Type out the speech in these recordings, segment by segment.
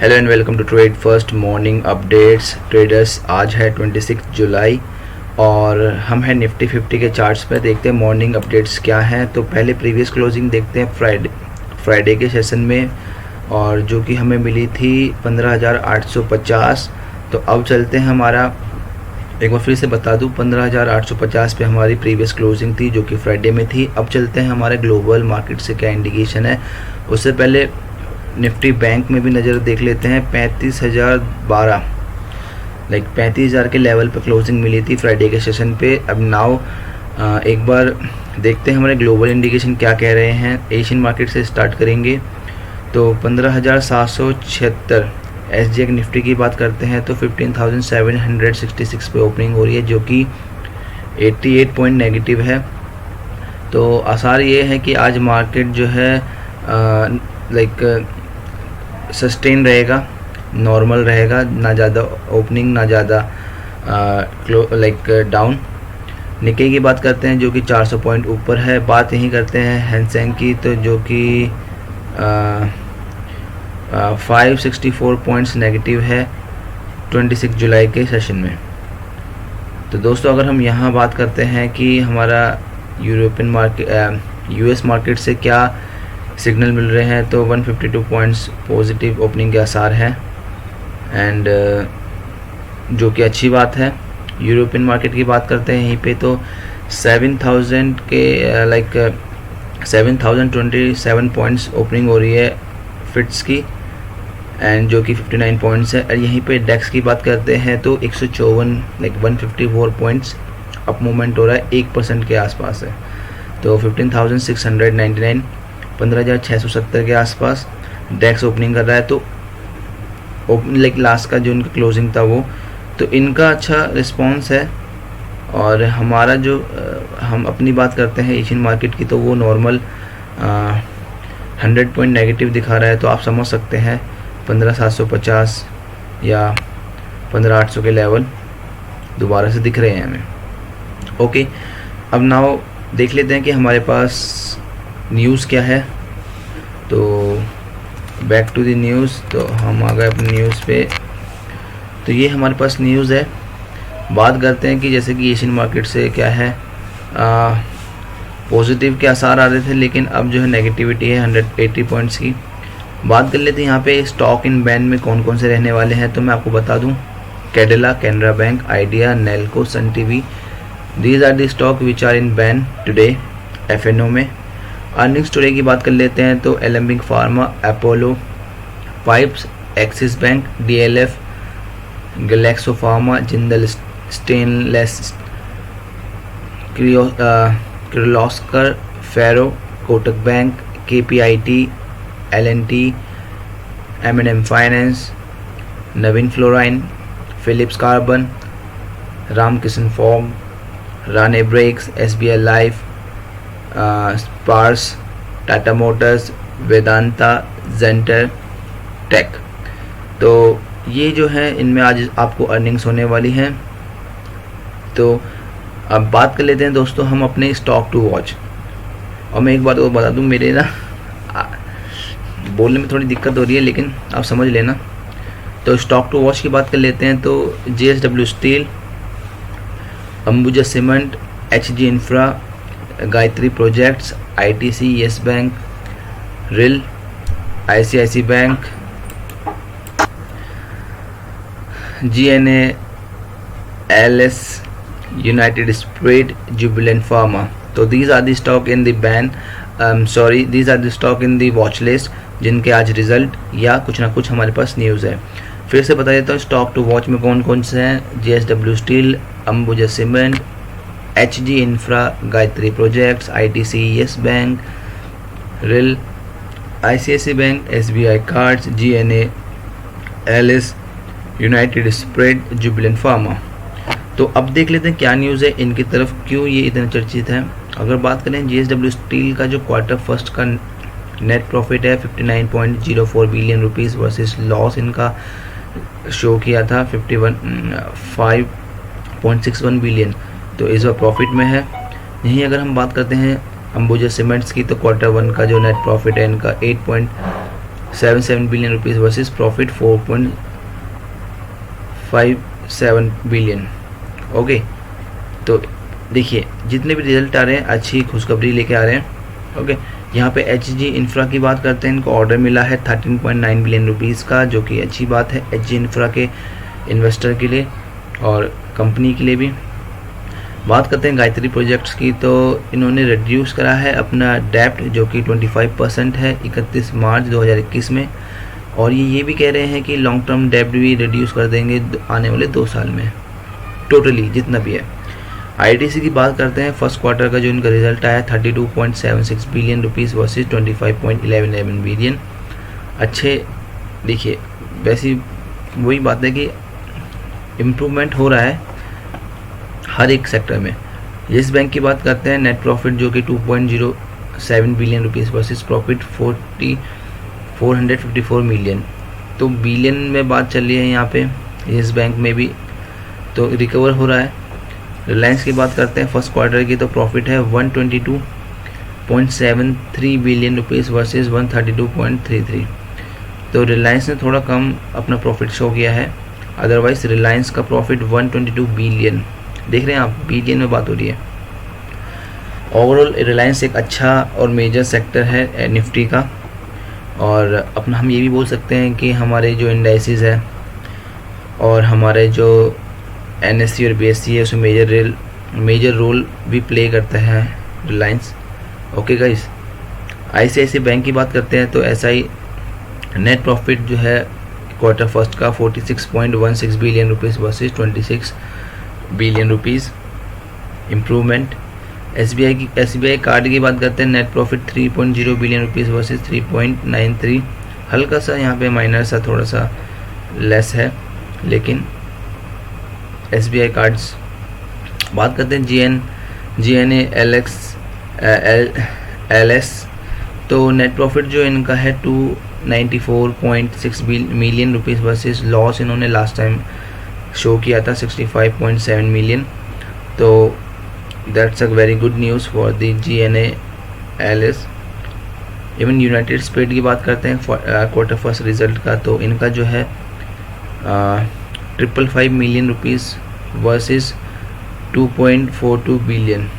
Hello and welcome to Trade First morning updates traders. आज है 26 जुलाई और हम हैं निफ्टी 50 के चार्ट्स पे। देखते हैं मॉर्निंग अपडेट्स क्या हैं। तो पहले प्रीवियस क्लोजिंग देखते हैं फ्राइडे के सेशन में, और जो कि हमें मिली थी 15,850। तो अब चलते हैं, हमारा एक बार फिर से बता दूं, 15,850 पे हमारी प्रीवियस क्लोजिंग थी जो कि फ्राइडे में थी। अब चलते हैं हमारे ग्लोबल मार्केट से क्या इंडिकेशन है। उससे पहले निफ्टी बैंक में भी नज़र देख लेते हैं। 35,012 लाइक 35,000 के लेवल पर क्लोजिंग मिली थी फ्राइडे के सेशन पे। अब नाउ एक बार देखते हैं हमारे ग्लोबल इंडिकेशन क्या कह रहे हैं। एशियन मार्केट से स्टार्ट करेंगे तो 15,776 एसजीएक्स निफ्टी की बात करते हैं तो 15,766 पे ओपनिंग हो रही है, जो कि 88 पॉइंट नेगेटिव है। तो आसार ये है कि आज मार्केट जो है लाइक सस्टेन रहेगा, नॉर्मल रहेगा, ना ज़्यादा ओपनिंग ना ज़्यादा लाइक डाउन। निक्के की बात करते हैं जो कि 400 पॉइंट ऊपर है। बात यही करते हैं हैंसेंग की, तो जो कि 564 पॉइंट्स नेगेटिव है 26 जुलाई के सेशन में। तो दोस्तों, अगर हम यहाँ बात करते हैं कि हमारा यूरोपियन मार्केट यूएस मार्केट से क्या सिग्नल मिल रहे हैं, तो 152 पॉइंट्स पॉजिटिव ओपनिंग के आसार हैं, एंड जो कि अच्छी बात है। यूरोपियन मार्केट की बात करते हैं यहीं पे तो 7,000 के लाइक 7,027 पॉइंट्स ओपनिंग हो रही है फिट्स की, एंड जो कि 59 पॉइंट्स है। और यहीं पे डेक्स की बात करते हैं तो 154 लाइक 154 पॉइंट्स अप मूवमेंट हो रहा है, 1% के आसपास है। तो 15,699 15,670 के आसपास डेक्स ओपनिंग कर रहा है। तो लाइक लास्ट का जो इनका क्लोजिंग था वो, तो इनका अच्छा रिस्पांस है। और हमारा जो हम अपनी बात करते हैं एशियन मार्केट की, तो वो नॉर्मल 100 पॉइंट नेगेटिव दिखा रहा है। तो आप समझ सकते हैं 15,750 या 15,800 के लेवल दोबारा से दिख रहे हैं हमें। ओके, अब नाउ देख लेते हैं कि हमारे पास न्यूज़ क्या है। तो बैक टू द न्यूज़, तो हम आ गए अपनी न्यूज़ पे। तो ये हमारे पास न्यूज़ है। बात करते हैं कि जैसे कि एशियन मार्केट से क्या है, पॉजिटिव के आसार आ रहे थे, लेकिन अब जो है नेगेटिविटी है 180 पॉइंट्स की। बात कर लेते हैं यहाँ पे स्टॉक इन बैन में कौन कौन से रहने वाले हैं। तो मैं आपको बता दूँ, Cadila, Canara Bank, Idea, Nelco, Sun TV, these are the stock which are in ban today FNO में। अर्निंग्स टुडे की बात कर लेते हैं तो Alembic Pharma, Apollo Pipes, Axis Bank, DLF, Glaxo Pharma, Jindal Stainless, Kirloskar, Ferro, Kotak Bank, KPIT, LNT, MNM Finance, Naveen Fluorine, Phillips Carbon, Ramkishan फॉग, Rane Brakes, SBI Life, स्पार्स, Tata Motors, Vedanta, जेंटर टेक। तो ये जो है इनमें आज आपको अर्निंग्स होने वाली हैं। तो अब बात कर लेते हैं दोस्तों हम अपने स्टॉक टू वॉच। और मैं एक बात और बता दूं, मेरे ना बोलने में थोड़ी दिक्कत हो रही है, लेकिन आप समझ लेना। तो स्टॉक टू वॉच की बात कर लेते हैं तो JSW Steel, Ambuja Cement, HG Infra, Gayatri Projects, ITC, Yes Bank, रिल, ICICI Bank, GNA, LS, United Spirit, Jubilant Pharma. तो these are the stock in the ban these are the stock in the watch list, जिनके आज result या कुछ ना कुछ हमारे पास news है। फिर से बता देता हूँ स्टॉक टू वॉच में कौन कौन से हैं। JSW Steel, Ambuja Cement, HG Infra, Gayatri Projects, ITC, Yes Bank, रिल, ICICI Bank, SBI Cards, GNA, LS, United Spirit, Jubilant Pharma. तो अब देख लेते हैं क्या न्यूज़ है इनकी तरफ, क्यों ये इतना चर्चित है। अगर बात करें JSW स्टील का, जो क्वार्टर फर्स्ट का नेट प्रॉफिट है 59.04 बिलियन रुपीज़ वर्सेस लॉस इनका शो किया था 5.61 बिलियन। तो इस बार प्रॉफिट में है। यहीं अगर हम बात करते हैं अंबुजा सीमेंट्स की, तो क्वार्टर वन का जो नेट प्रॉफिट है इनका 4.77 billion rupees versus profit 4.57 billion. Okay, तो देखिए जितने भी रिजल्ट आ रहे हैं अच्छी खुशखबरी लेके आ रहे हैं। ओके, यहाँ पे HG इंफ्रा की बात करते हैं, इनको ऑर्डर मिला है 13.9 बिलियन रुपीज़ का, जो कि अच्छी बात है HG इंफ्रा के इन्वेस्टर के लिए और कंपनी के लिए भी। बात करते हैं गायत्री प्रोजेक्ट्स की, तो इन्होंने रिड्यूस करा है अपना डेप्ट जो कि 25% है 31 मार्च 2021 में, और ये भी कह रहे हैं कि लॉन्ग टर्म डेप्ट भी रिड्यूस कर देंगे आने वाले 2 साल में टोटली जितना भी है। ITC की बात करते हैं, फर्स्ट क्वार्टर का जो इनका रिजल्ट आया 32.76 बिलियन रुपीज़ वर्सेस 25.11 बिलियन। अच्छे, देखिए वैसी वही बात है कि इम्प्रूवमेंट हो रहा है हर एक सेक्टर में। येस बैंक की बात करते हैं, नेट प्रॉफिट जो कि 2.07 billion rupees versus profit 454 million, तो बिलियन में बात चल रही है यहाँ पे येस बैंक में भी, तो रिकवर हो रहा है। रिलायंस की बात करते हैं फर्स्ट क्वार्टर की, तो प्रॉफिट है 122.73 बिलियन रुपीज़ वर्सेस 132.33, तो रिलायंस ने थोड़ा कम अपना प्रॉफिट शो किया है। अदरवाइज रिलायंस का प्रॉफिट 122 बिलियन, देख रहे हैं आप, बिलियन में बात हो रही है। ओवरऑल रिलायंस एक अच्छा और मेजर सेक्टर है निफ्टी का, और अपना हम ये भी बोल सकते हैं कि हमारे जो इंडाइसिस है और हमारे जो NSE और BSE है उसमें मेजर रोल भी प्ले करता है Reliance. Okay guys, ICICI bank की बात करते हैं, तो SI नेट प्रॉफिट जो है क्वार्टर फर्स्ट का 46.16 billion rupees versus 26 billion rupees, improvement. SBI card की बात करते हैं, net profit 3.0 billion rupees versus 3.93, हल्का सा यहाँ पे माइनर सा थोड़ा सा लेस है, लेकिन SBI कार्ड्स। बात करते हैं GNA LS, तो नेट प्रॉफिट जो इनका है 294.6 मिलियन रुपीज़ वर्सेस लॉस इन्होंने लास्ट टाइम शो किया था 65.7 मिलियन, तो that's a very good news for the GNA LS। Even United spirit की बात करते हैं क्वार्टर फर्स्ट रिजल्ट का, तो इनका जो है 555 million rupees versus 2.42 billion.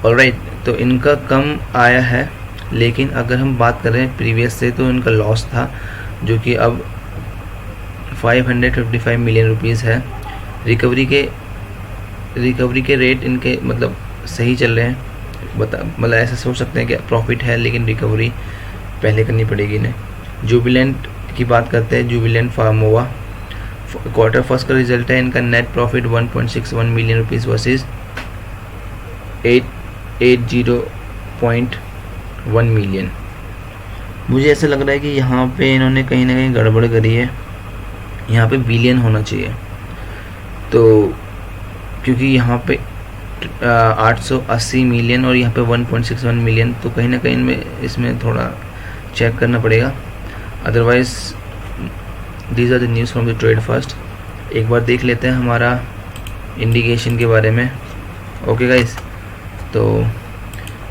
Alright, तो इनका कम आया है, लेकिन अगर हम बात करें प्रीवियस से तो इनका लॉस था जो कि अब 555 मिलियन रुपीज़ है। रिकवरी के रेट इनके मतलब सही चल रहे हैं, मतलब ऐसा सोच सकते हैं कि प्रॉफिट है लेकिन रिकवरी पहले करनी पड़ेगी इन्हें। जुबिलेंट की बात करते हैं, जुबिलेंट फार्मोवा क्वार्टर फर्स्ट का रिजल्ट है, इनका net profit 1.61 million rupees versus 880.1 million. मुझे ऐसा लग रहा है कि यहाँ पे इन्होंने कहीं ना कहीं गड़बड़ करी है, यहाँ पे बिलियन होना चाहिए, तो क्योंकि यहाँ पे 880 मिलियन और यहाँ पे 1.61 मिलियन, तो कहीं ना कहीं इसमें थोड़ा चेक करना पड़ेगा। Otherwise these are the news from the Trade First. एक बार देख लेते हैं हमारा इंडिकेशन के बारे में। ओके गाइस, तो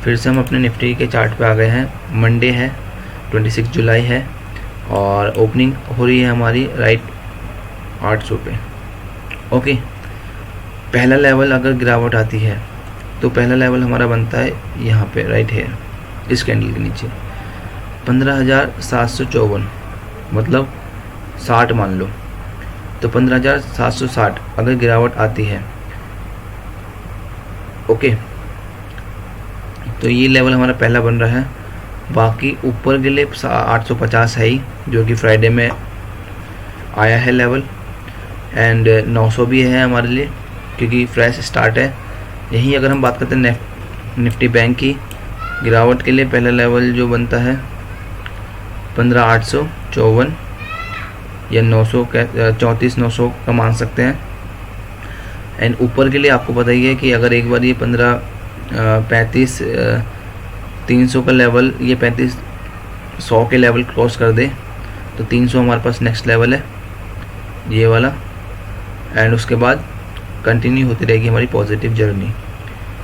फिर से हम अपने निफ्टी के चार्ट पे आ गए हैं। मंडे है, 26 जुलाई है और ओपनिंग हो रही है हमारी राइट 800 पे। ओके, पहला लेवल अगर गिरावट आती है तो पहला लेवल हमारा बनता है यहाँ पे राइट है, इस कैंडल के नीचे 15,754, मतलब 60 मान लो, तो 15,760 अगर गिरावट आती है। ओके, तो ये लेवल हमारा पहला बन रहा है। बाकी ऊपर के लिए 850 है ही, जो कि फ्राइडे में आया है लेवल, एंड 900 भी है हमारे लिए क्योंकि फ्रेश स्टार्ट है। यहीं अगर हम बात करते हैं निफ्टी बैंक की गिरावट के लिए, पहला लेवल जो बनता है 15,854 या 900 का 34,900 का मान सकते हैं। एंड ऊपर के लिए आपको पता ही है कि अगर एक बार ये 300 का लेवल, ये 3500 के लेवल क्रॉस कर दे तो 300 हमारे पास नेक्स्ट लेवल है ये वाला, एंड उसके बाद कंटिन्यू होती रहेगी हमारी पॉजिटिव जर्नी।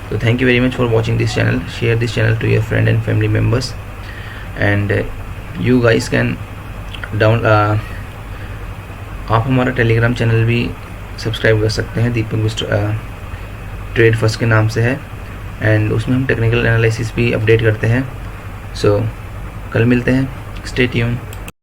तो thank you very much for watching this channel, share this channel to your friend and family members, and you guys can down आप हमारा टेलीग्राम चैनल भी सब्सक्राइब कर सकते हैं, दीपक मिस्टर ट्रेड फर्स्ट के नाम से है, एंड उसमें हम टेक्निकल एनालिसिस भी अपडेट करते हैं। सो कल मिलते हैं, स्टे ट्यून।